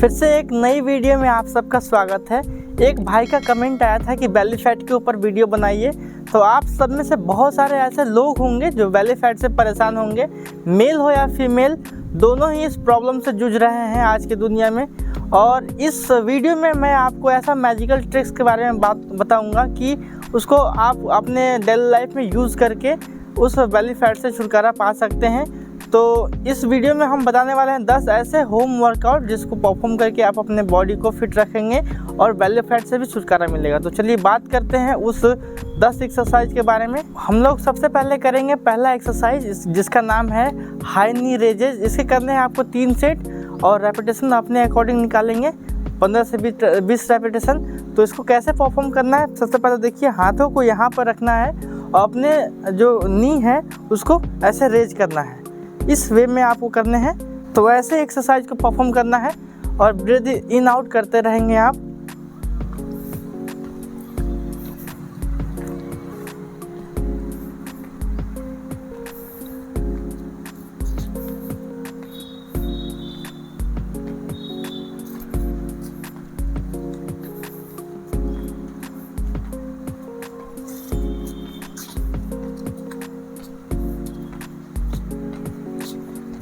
फिर से एक नई वीडियो में आप सबका स्वागत है। एक भाई का कमेंट आया था कि बेली फैट के ऊपर वीडियो बनाइए। तो आप सब में से बहुत सारे ऐसे लोग होंगे जो बेली फैट से परेशान होंगे, मेल हो या फीमेल, दोनों ही इस प्रॉब्लम से जूझ रहे हैं आज की दुनिया में। और इस वीडियो में मैं आपको ऐसा मैजिकल ट्रिक्स के बारे में बात बताऊंगा कि उसको आप अपने डेली लाइफ में यूज़ करके उस बेली फैट से छुटकारा पा सकते हैं। तो इस वीडियो में हम बताने वाले हैं 10 ऐसे होम वर्कआउट जिसको परफॉर्म करके आप अपने बॉडी को फिट रखेंगे और बेली फैट से भी छुटकारा मिलेगा। तो चलिए बात करते हैं उस 10 एक्सरसाइज के बारे में। हम लोग सबसे पहले करेंगे पहला एक्सरसाइज जिसका नाम है हाई नी रेजेस। इसके करने हैं आपको 3 सेट और रेपिटेशन अपने अकॉर्डिंग निकालेंगे 15 से 20 रेपिटेशन। तो इसको कैसे परफॉर्म करना है, सबसे पहले देखिए हाथों को यहाँ पर रखना है और अपने जो नी है उसको ऐसे रेज करना है, इस वे में आपको करने हैं। तो ऐसे एक्सरसाइज को परफॉर्म करना है और ब्रीथ इन आउट करते रहेंगे आप।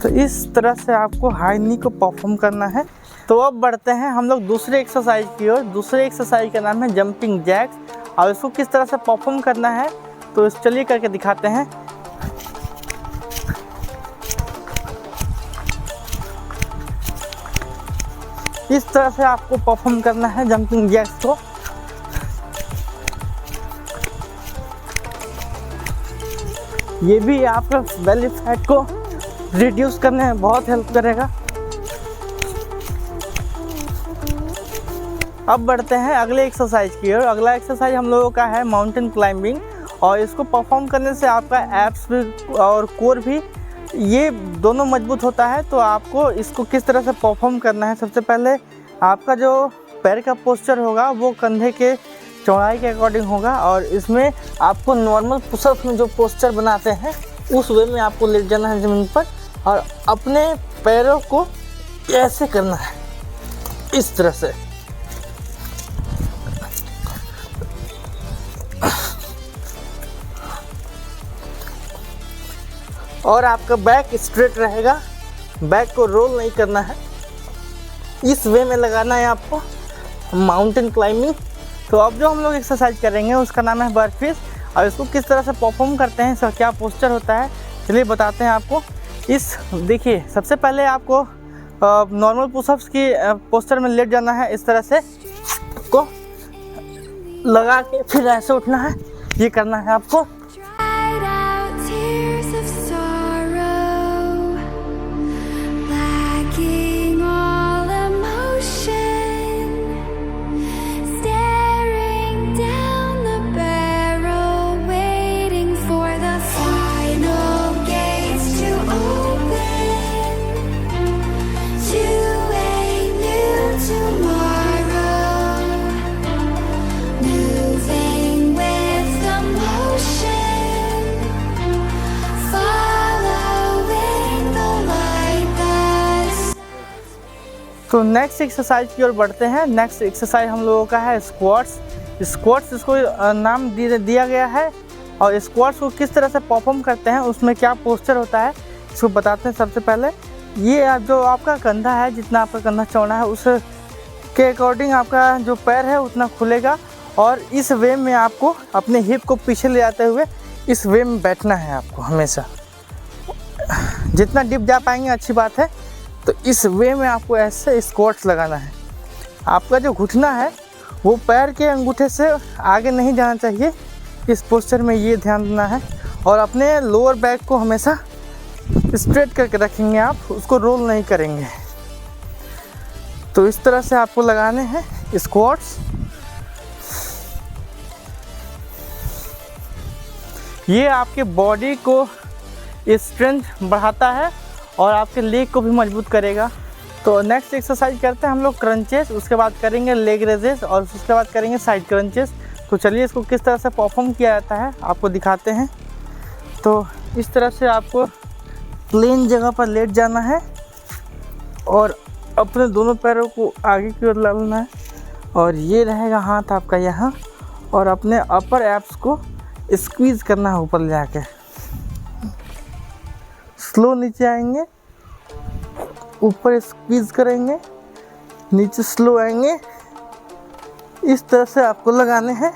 तो इस तरह से आपको हाई नी को परफॉर्म करना है। तो अब बढ़ते हैं हम लोग दूसरे एक्सरसाइज की ओर। दूसरे एक्सरसाइज का नाम है जंपिंग जैक्स और इसको किस तरह से परफॉर्म करना है तो चलिए करके दिखाते हैं। इस तरह से आपको परफॉर्म करना है जंपिंग जैक्स को। ये भी आपका बेली फैट को रिड्यूस करने में बहुत हेल्प करेगा। अब बढ़ते हैं अगले एक्सरसाइज की ओर। अगला एक्सरसाइज हम लोगों का है माउंटेन क्लाइंबिंग और इसको परफॉर्म करने से आपका एब्स भी और कोर भी ये दोनों मजबूत होता है। तो आपको इसको किस तरह से परफॉर्म करना है, सबसे पहले आपका जो पैर का पोस्चर होगा वो कंधे के चौड़ाई के अकॉर्डिंग होगा और इसमें आपको नॉर्मल पुशअप में जो पोस्चर बनाते हैं उस वे में आपको लेट जाना है ज़मीन पर और अपने पैरों को ऐसे करना है, इस तरह से। और आपका बैक स्ट्रेट रहेगा, बैक को रोल नहीं करना है, इस वे में लगाना है आपको माउंटेन क्लाइंबिंग। तो अब जो हम लोग एक्सरसाइज करेंगे उसका नाम है बर्फीज और इसको किस तरह से परफॉर्म करते हैं, इसका क्या पोस्चर होता है चलिए बताते हैं आपको। इस देखिए सबसे पहले आपको नॉर्मल पुशअप्स की पोस्चर में लेट जाना है, इस तरह से को लगा के फिर ऐसे उठना है, ये करना है आपको। तो नेक्स्ट एक्सरसाइज की ओर बढ़ते हैं। नेक्स्ट एक्सरसाइज हम लोगों का है स्क्वाट्स। स्क्वाट्स इसको नाम दिया गया है और स्क्वाट्स को किस तरह से परफॉर्म करते हैं, उसमें क्या पोस्चर होता है इसको बताते हैं। सबसे पहले ये जो आपका कंधा है, जितना आपका कंधा चौड़ा है उसके अकॉर्डिंग आपका जो पैर है उतना खुलेगा और इस वे में आपको अपने हिप को पीछे ले जाते हुए इस वे में बैठना है आपको हमेशा। जितना डिप जा पाएंगे अच्छी बात है। तो इस वे में आपको ऐसे स्क्वाट्स लगाना है। आपका जो घुटना है वो पैर के अंगूठे से आगे नहीं जाना चाहिए, इस पोस्चर में ये ध्यान देना है और अपने लोअर बैक को हमेशा स्ट्रेट करके रखेंगे आप, उसको रोल नहीं करेंगे। तो इस तरह से आपको लगाने हैं स्क्वाट्स। ये आपके बॉडी को स्ट्रेंथ बढ़ाता है और आपके लेग को भी मजबूत करेगा। तो नेक्स्ट एक्सरसाइज करते हैं हम लोग क्रंचेस, उसके बाद करेंगे लेग रेजेस और उसके बाद करेंगे साइड क्रंचेस। तो चलिए इसको किस तरह से परफॉर्म किया जाता है आपको दिखाते हैं। तो इस तरह से आपको प्लेन जगह पर लेट जाना है और अपने दोनों पैरों को आगे की ओर डालना है और ये रहेगा हाथ आपका यहाँ, और अपने अपर एब्स को स्क्वीज़ करना है ऊपर ले जाके। स्लो नीचे आएंगे, ऊपर स्क्वीज़ करेंगे, नीचे स्लो आएंगे। इस तरह से आपको लगाने हैं।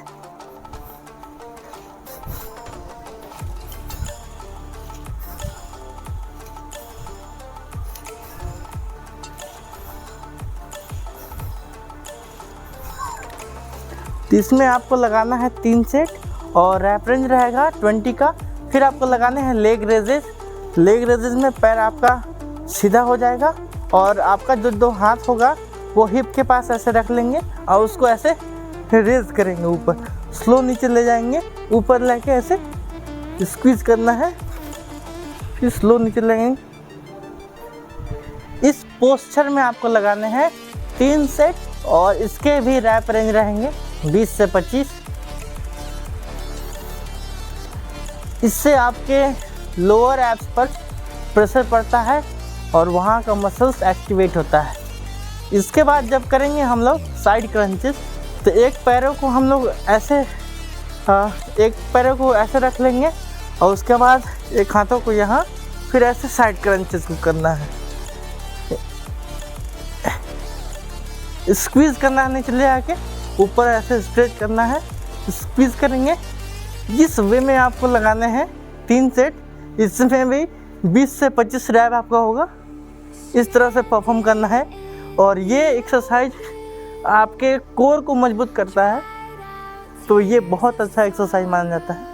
तो इसमें आपको लगाना है 3 सेट और रैप रेंज रहेगा 20 का। फिर आपको लगाने हैं लेग रेजेस। लेग रेजेस में पैर आपका सीधा हो जाएगा और आपका जो 2 हाथ होगा वो हिप के पास ऐसे रख लेंगे और उसको ऐसे रेज करेंगे ऊपर। स्लो नीचे ले जाएंगे, ऊपर लेके ऐसे स्क्वीज करना है, फिर स्लो नीचे लगेंगे। इस पोस्चर में आपको लगाने हैं 3 सेट और इसके भी रैप रेंज रहेंगे 20 से 25। इससे आपके लोअर एब्स पर प्रेशर पड़ता है और वहाँ का मसल्स एक्टिवेट होता है। इसके बाद जब करेंगे हम लोग साइड क्रंचेस, तो एक पैरों को हम लोग ऐसे एक पैरों को ऐसे रख लेंगे और उसके बाद एक हाथों को यहाँ, फिर ऐसे साइड क्रंचेस को करना है। स्क्वीज़ करना है नीचे ले आके, ऊपर ऐसे स्ट्रेच करना है, स्क्वीज़ करेंगे। इस वे में आपको लगाने हैं 3 सेट। इसमें भी 20 से 25 रैप आपका होगा। इस तरह से परफॉर्म करना है और ये एक्सरसाइज आपके कोर को मजबूत करता है, तो ये बहुत अच्छा एक्सरसाइज माना जाता है।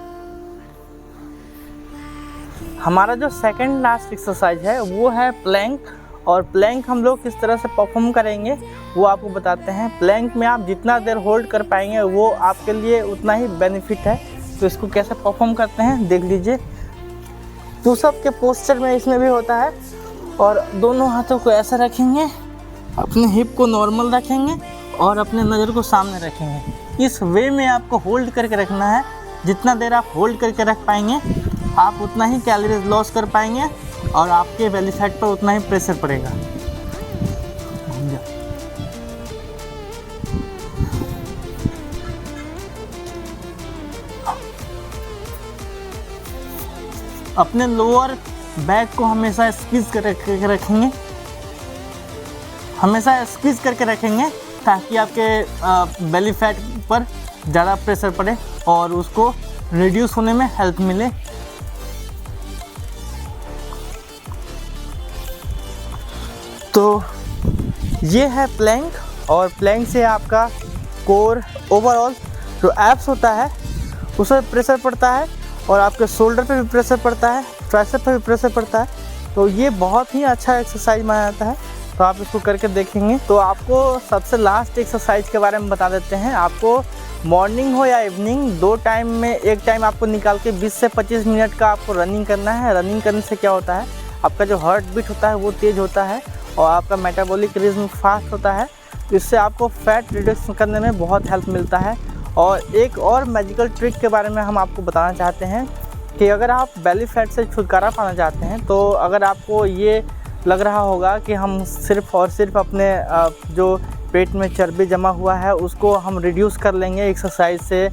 हमारा जो सेकंड लास्ट एक्सरसाइज है वो है प्लैंक, और प्लैंक हम लोग किस तरह से परफॉर्म करेंगे वो आपको बताते हैं। प्लैंक में आप जितना देर होल्ड कर पाएंगे वो आपके लिए उतना ही बेनिफिट है। तो इसको कैसे परफॉर्म करते हैं देख लीजिए। पुशअप के पोस्चर में इसमें भी होता है, और दोनों हाथों को ऐसा रखेंगे, अपने हिप को नॉर्मल रखेंगे और अपने नज़र को सामने रखेंगे। इस वे में आपको होल्ड करके रखना है। जितना देर आप होल्ड करके रख पाएंगे आप उतना ही कैलोरीज लॉस कर पाएंगे और आपके बेली फैट पर उतना ही प्रेशर पड़ेगा। अपने लोअर बैक को हमेशा स्क्वीज करके रखेंगे, हमेशा स्क्वीज करके रखेंगे ताकि आपके बेली फैट पर ज़्यादा प्रेशर पड़े और उसको रिड्यूस होने में हेल्प मिले। तो ये है प्लैंक, और प्लैंक से आपका कोर ओवरऑल जो एब्स होता है उस पर प्रेशर पड़ता है और आपके शोल्डर पे भी प्रेशर पड़ता है, ट्राइसेप पे भी प्रेशर पड़ता है। तो ये बहुत ही अच्छा एक्सरसाइज माना जाता है, तो आप इसको करके देखेंगे। तो आपको सबसे लास्ट एक्सरसाइज के बारे में बता देते हैं। आपको मॉर्निंग हो या इवनिंग, 2 टाइम में एक टाइम आपको निकाल के 20 से 25 मिनट का आपको रनिंग करना है। रनिंग करने से क्या होता है, आपका जो हार्ट बीट होता है वो तेज़ होता है और आपका मेटाबॉलिक रिदम फास्ट होता है। तो इससे आपको फैट रिडक्शन करने में बहुत हेल्प मिलता है। और एक और मैजिकल ट्रिक के बारे में हम आपको बताना चाहते हैं कि अगर आप बेली फैट से छुटकारा पाना चाहते हैं, तो अगर आपको ये लग रहा होगा कि हम सिर्फ़ और सिर्फ अपने जो पेट में चर्बी जमा हुआ है उसको हम रिड्यूस कर लेंगे एक्सरसाइज से,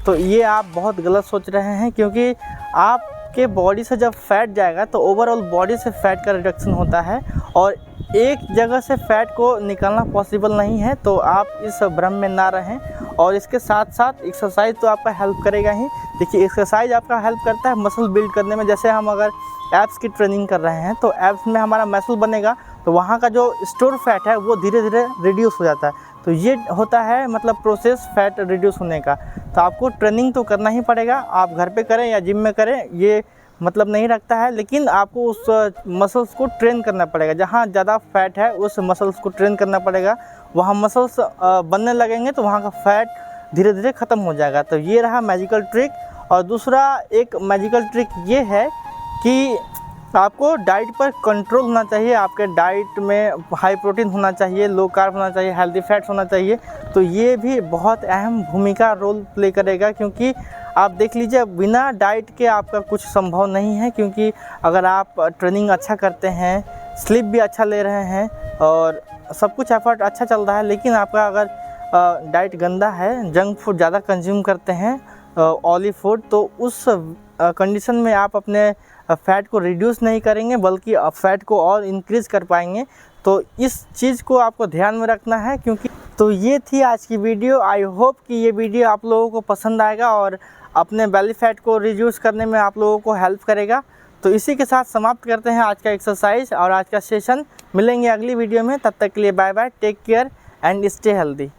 तो ये आप बहुत गलत सोच रहे हैं। क्योंकि आपके बॉडी से जब फैट जाएगा तो ओवरऑल बॉडी से फैट का रिडक्शन होता है और एक जगह से फैट को निकालना पॉसिबल नहीं है। तो आप इस भ्रम में ना रहें, और इसके साथ साथ एक्सरसाइज तो आपका हेल्प करेगा ही। देखिए, एक्सरसाइज आपका हेल्प करता है मसल बिल्ड करने में। जैसे हम अगर एब्स की ट्रेनिंग कर रहे हैं तो एब्स में हमारा मसल बनेगा, तो वहाँ का जो स्टोर फैट है वो धीरे धीरे रिड्यूस हो जाता है। तो ये होता है मतलब प्रोसेस फैट रिड्यूस होने का। तो आपको ट्रेनिंग तो करना ही पड़ेगा, आप घर पे करें या जिम में करें ये मतलब नहीं रखता है, लेकिन आपको उस मसल्स को ट्रेन करना पड़ेगा। जहाँ ज़्यादा फैट है उस मसल्स को ट्रेन करना पड़ेगा, वहाँ मसल्स बनने लगेंगे तो वहाँ का फैट धीरे धीरे ख़त्म हो जाएगा। तो ये रहा मैजिकल ट्रिक। और दूसरा एक मैजिकल ट्रिक ये है कि आपको डाइट पर कंट्रोल होना चाहिए। आपके डाइट में हाई प्रोटीन होना चाहिए, लो कार्ब होना चाहिए, हेल्दी फैट्स होना चाहिए। तो ये भी बहुत अहम भूमिका रोल प्ले करेगा, क्योंकि आप देख लीजिए बिना डाइट के आपका कुछ संभव नहीं है। क्योंकि अगर आप ट्रेनिंग अच्छा करते हैं, स्लीप भी अच्छा ले रहे हैं और सब कुछ एफर्ट अच्छा चल रहा है, लेकिन आपका अगर डाइट गंदा है, जंक फूड ज़्यादा कंज्यूम करते हैं, ऑयली फूड, तो उस कंडीशन में आप अपने फ़ैट को रिड्यूस नहीं करेंगे बल्कि फ़ैट को और इंक्रीज़ कर पाएंगे। तो इस चीज़ को आपको ध्यान में रखना है। क्योंकि तो ये थी आज की वीडियो। आई होप कि ये वीडियो आप लोगों को पसंद आएगा और अपने बेली फैट को रिड्यूस करने में आप लोगों को हेल्प करेगा। तो इसी के साथ समाप्त करते हैं आज का एक्सरसाइज और आज का सेशन। मिलेंगे अगली वीडियो में, तब तक के लिए bye bye, take care and stay healthy.